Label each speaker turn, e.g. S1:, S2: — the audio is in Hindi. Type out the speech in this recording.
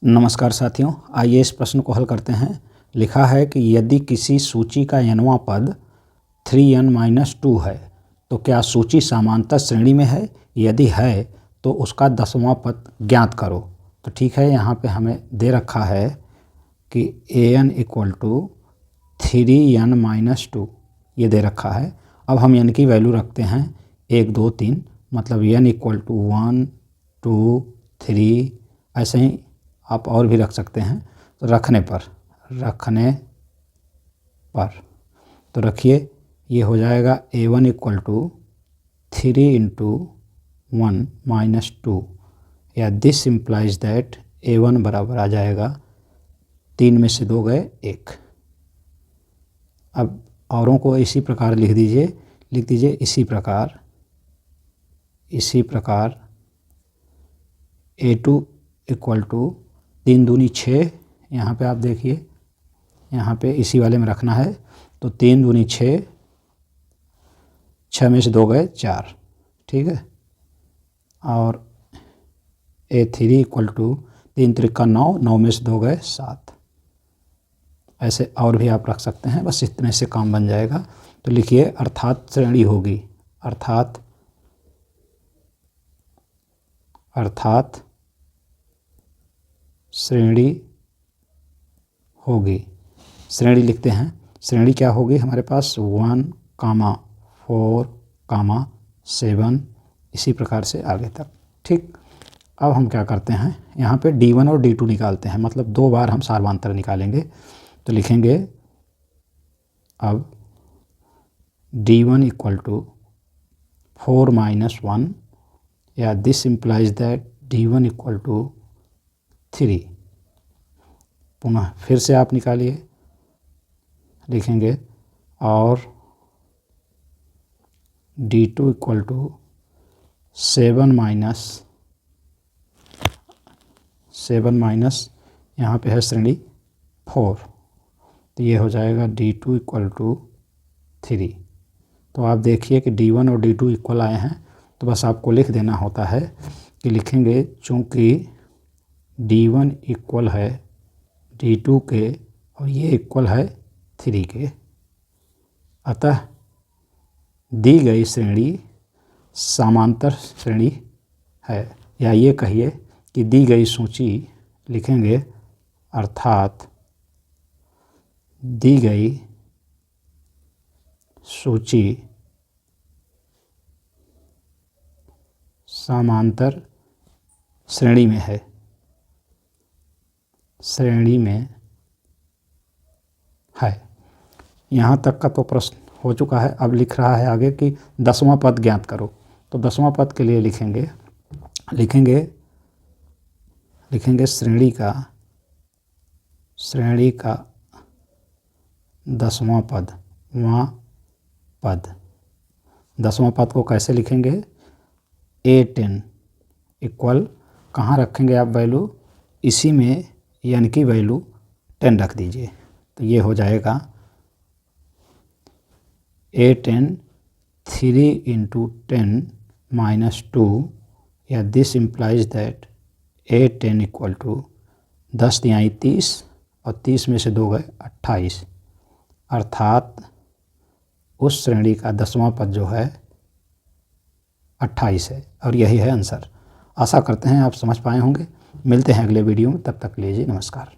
S1: नमस्कार साथियों, आइए इस प्रश्न को हल करते हैं। लिखा है कि यदि किसी सूची का nवां पद 3n-2 है तो क्या सूची समांतर श्रेणी में है? यदि है तो उसका 10वां पद ज्ञात करो। तो ठीक है, यहाँ पे हमें दे रखा है कि an = 3n-2 ये दे रखा है। अब हम n की वैल्यू रखते हैं 1 2 3, मतलब n = 1 2 3, ऐसे ही आप और भी रख सकते हैं। तो रखने पर तो रखिए, ये हो जाएगा a1 = 3 × 1 - 2, या दिस इम्प्लाइज दैट a1 बराबर आ जाएगा 3 में से 2 गए 1। अब औरों को इसी प्रकार लिख दीजिए इसी प्रकार a2 = 3 दूनी 6। यहाँ पे आप देखिए, यहाँ पे इसी वाले में रखना है। तो 3 दूनी 6, 6 में से 2 गए 4, ठीक है। और a3 = 3 त्रिका 9, 9 में से 2 गए 7। ऐसे और भी आप रख सकते हैं, बस इतने से काम बन जाएगा। तो लिखिए, अर्थात श्रेणी होगी, अर्थात श्रेणी होगी। श्रेणी लिखते हैं, श्रेणी क्या होगी हमारे पास 1, 4, 7, इसी प्रकार से आगे तक, ठीक। अब हम क्या करते हैं, यहाँ पे D1 और D2 निकालते हैं, मतलब 2 बार हम सार्वधातर निकालेंगे। तो लिखेंगे अब D1 = 4 - 1, या दिस इम्प्लाइज दैट D1 = 3। पुनः फिर से आप निकालिए, लिखेंगे और D2 = 7 - यहाँ पे है श्रेणी 4, तो ये हो जाएगा D2 = 3। तो आप देखिए कि D1 और D2 इक्वल आए हैं। तो बस आपको लिख देना होता है कि लिखेंगे, चूँकि D1 इक्वल है D2 के और ये इक्वल है 3 के, अतः दी गई श्रेणी समांतर श्रेणी है। या ये कहिए कि दी गई सूची, लिखेंगे अर्थात दी गई सूची समांतर श्रेणी में है, यहाँ तक का तो प्रश्न हो चुका है। अब लिख रहा है आगे कि 10वां पद ज्ञात करो। तो 10वां पद के लिए लिखेंगे श्रेणी का 10वां पद, 10वां पद को कैसे लिखेंगे, a10 इक्वल, कहाँ रखेंगे आप वैल्यू, इसी में n की वैल्यू 10 रख दीजिए। तो ये हो जाएगा a10 3 × 10 - 2, या दिस इम्प्लाइज दैट a10 = 10 × 30, और 30 में से 2 गए 28। अर्थात उस श्रेणी का 10वां पद जो है 28 है, और यही है आंसर। आशा करते हैं आप समझ पाए होंगे। मिलते हैं अगले वीडियो में, तब तक लीजिए नमस्कार।